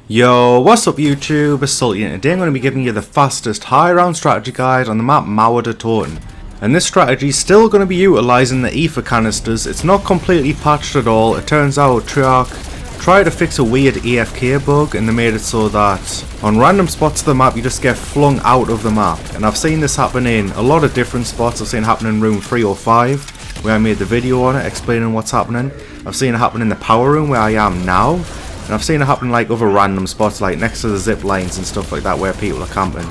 Yo, what's up YouTube, it's Sultan, and today I'm going to be giving you the fastest high round strategy guide on the map Toten. And this strategy is still going to be utilising the ether canisters. It's not completely patched at all. It turns out Treyarch tried to fix a weird AFK bug and they made it so that on random spots of the map you just get flung out of the map. And I've seen this happen in a lot of different spots. I've seen it happen in room 305 where I made the video on it explaining what's happening. I've seen it happen in the power room where I am now. And I've seen it happen like other random spots like next to the zip lines and stuff like that where people are camping.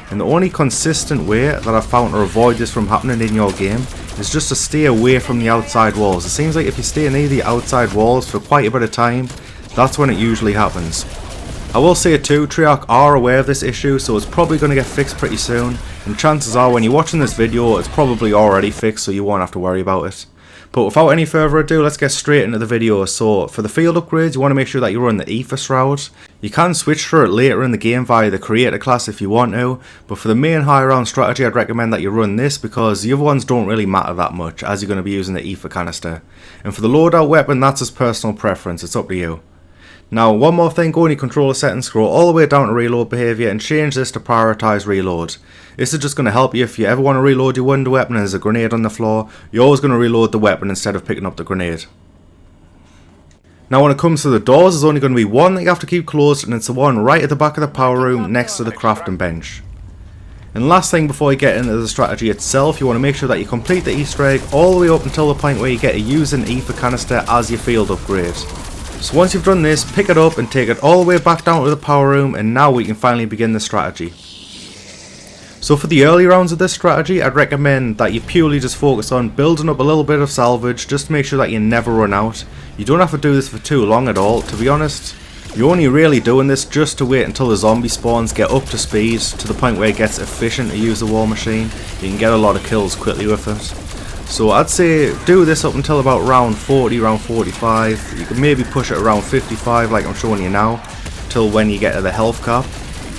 And the only consistent way that I've found to avoid this from happening in your game is just to stay away from the outside walls. It seems like if you stay near the outside walls for quite a bit of time, that's when it usually happens. I will say too, Treyarch are aware of this issue, so it's probably going to get fixed pretty soon. And chances are when you're watching this video, it's probably already fixed, so you won't have to worry about it. But without any further ado, let's get straight into the video. So for the field upgrades, you want to make sure that you run the ether shroud. You can switch through it later in the game via the creator class if you want to, but for the main high round strategy I'd recommend that you run this because the other ones don't really matter that much as you're going to be using the ether canister. And for the loadout weapon, that's his personal preference, it's up to you. Now one more thing, go in your controller settings, scroll all the way down to reload behaviour and change this to prioritise reload. This is just going to help you if you ever want to reload your wonder weapon and there's a grenade on the floor, you're always going to reload the weapon instead of picking up the grenade. Now when it comes to the doors, there's only going to be one that you have to keep closed, and it's the one right at the back of the power room next to the crafting bench. And last thing before you get into the strategy itself, you want to make sure that you complete the Easter egg all the way up until the point where you get to use an ether canister as your field upgrade. So once you've done this, pick it up and take it all the way back down to the power room, and now we can finally begin the strategy. So for the early rounds of this strategy, I'd recommend that you purely just focus on building up a little bit of salvage just to make sure that you never run out. You don't have to do this for too long at all, to be honest. You're only really doing this just to wait until the zombie spawns get up to speed to the point where it gets efficient to use the war machine. You can get a lot of kills quickly with it. So I'd say do this up until about round 40, round 45. You can maybe push it around 55 like I'm showing you now, till when you get to the health cap.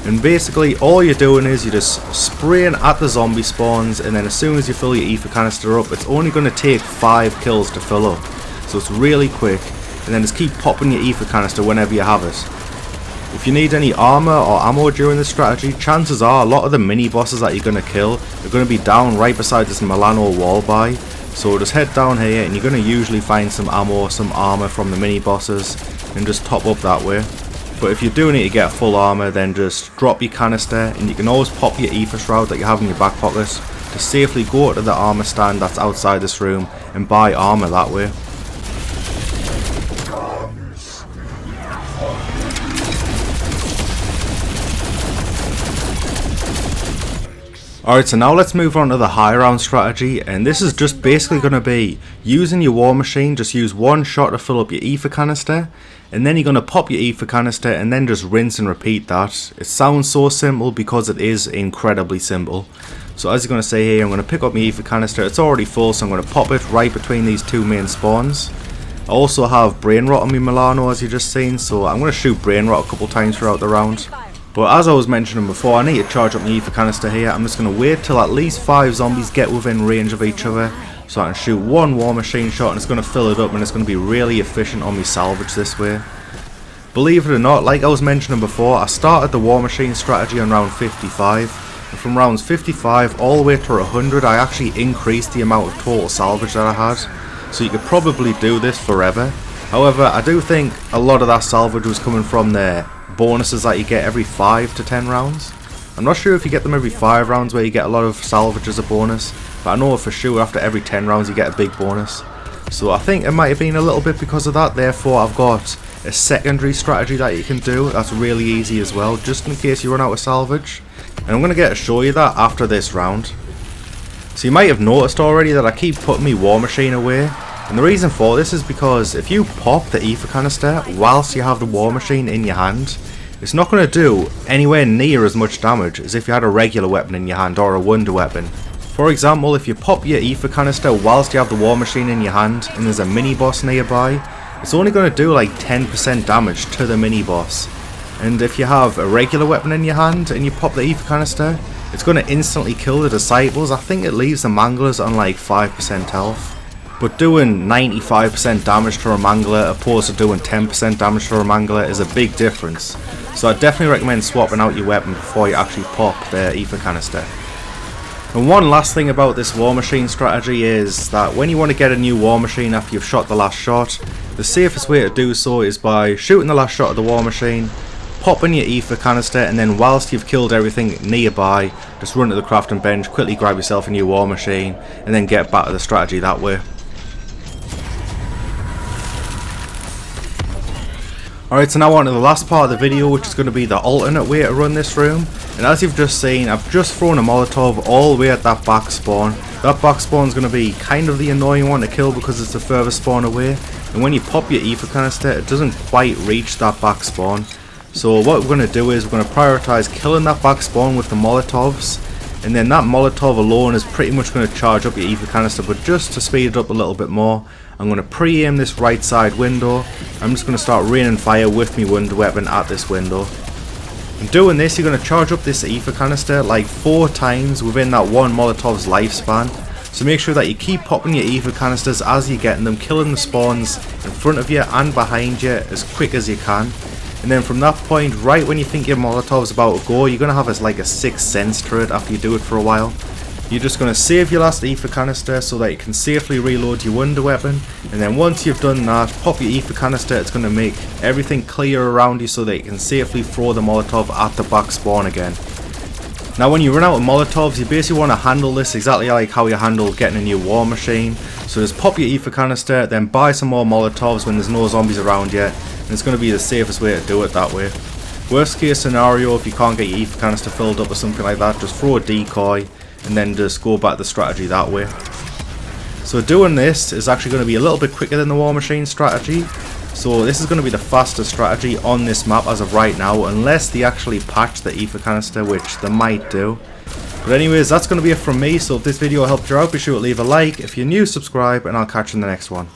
And basically all you're doing is you're just spraying at the zombie spawns, and then as soon as you fill your ether canister up, it's only going to take 5 kills to fill up. So it's really quick, and then just keep popping your ether canister whenever you have it. If you need any armor or ammo during this strategy, chances are a lot of the mini bosses that you're going to kill are going to be down right beside this Milano wall by. So just head down here and you're going to usually find some ammo, some armor from the mini bosses, and just top up that way. But if you do need to get full armor, then just drop your canister, and you can always pop your ether shroud that you have in your back pocket to safely go to the armor stand that's outside this room and buy armor that way. Alright, so now let's move on to the high round strategy, and this is just basically going to be using your war machine. Just use one shot to fill up your ether canister, and then you're going to pop your ether canister and then just rinse and repeat that. It sounds so simple because it is incredibly simple. So as you're going to see here, I'm going to pick up my ether canister. It's already full, so I'm going to pop it right between these two main spawns. I also have brain rot on my Milano as you just seen, so I'm going to shoot brain rot a couple times throughout the round. But as I was mentioning before, I need to charge up my ether canister here. I'm just going to wait till at least 5 zombies get within range of each other, so I can shoot one war machine shot, and it's going to fill it up, and it's going to be really efficient on my salvage this way. Believe it or not, like I was mentioning before, I started the war machine strategy on round 55, and from rounds 55 all the way to 100 I actually increased the amount of total salvage that I had. So you could probably do this forever. However, I do think a lot of that salvage was coming from the bonuses that you get every 5 to 10 rounds. I'm not sure if you get them every 5 rounds where you get a lot of salvage as a bonus, but I know for sure after every 10 rounds you get a big bonus. So I think it might have been a little bit because of that. Therefore I've got a secondary strategy that you can do that's really easy as well, just in case you run out of salvage. And I'm going to get to show you that after this round. So you might have noticed already that I keep putting my war machine away. And the reason for this is because if you pop the ether canister whilst you have the war machine in your hand, it's not going to do anywhere near as much damage as if you had a regular weapon in your hand or a wonder weapon. For example, if you pop your ether canister whilst you have the war machine in your hand and there's a mini boss nearby, it's only going to do like 10% damage to the mini boss. And if you have a regular weapon in your hand and you pop the ether canister, it's going to instantly kill the disciples. I think it leaves the manglers on like 5% health. But doing 95% damage to a mangler opposed to doing 10% damage to a mangler is a big difference. So I definitely recommend swapping out your weapon before you actually pop the ether canister. And one last thing about this war machine strategy is that when you want to get a new war machine after you've shot the last shot, the safest way to do so is by shooting the last shot of the war machine, popping your ether canister, and then whilst you've killed everything nearby, just run to the crafting bench, quickly grab yourself a new war machine, and then get back to the strategy that way. Alright, so now on to the last part of the video, which is going to be the alternate way to run this room. And as you've just seen, I've just thrown a Molotov all the way at that back spawn. That back spawn is going to be kind of the annoying one to kill because it's the furthest spawn away. And when you pop your ether canister, it doesn't quite reach that back spawn. So what we're going to do is we're going to prioritize killing that back spawn with the Molotovs. And then that Molotov alone is pretty much going to charge up your ether canister, but just to speed it up a little bit more, I'm going to pre-aim this right side window. I'm just going to start raining fire with my wind weapon at this window. And doing this, you're going to charge up this ether canister like 4 times within that one Molotov's lifespan. So make sure that you keep popping your ether canisters as you're getting them, killing the spawns in front of you and behind you as quick as you can. And then from that point, right when you think your Molotov's about to go, you're going to have like a 6th sense to it after you do it for a while. You're just going to save your last ether canister so that you can safely reload your wonder weapon, and then once you've done that, pop your ether canister. It's going to make everything clear around you so that you can safely throw the Molotov at the back spawn again. Now when you run out of Molotovs, you basically want to handle this exactly like how you handle getting a new war machine. So just pop your ether canister, then buy some more Molotovs when there's no zombies around yet, and it's going to be the safest way to do it that way. Worst case scenario, if you can't get your ether canister filled up or something like that, just throw a decoy and then just go back to the strategy that way. So doing this is actually going to be a little bit quicker than the war machine strategy. So this is going to be the fastest strategy on this map as of right now, unless they actually patch the ether canister, which they might do. But anyways, that's going to be it from me. So if this video helped you out, be sure to leave a like. If you're new, subscribe, and I'll catch you in the next one.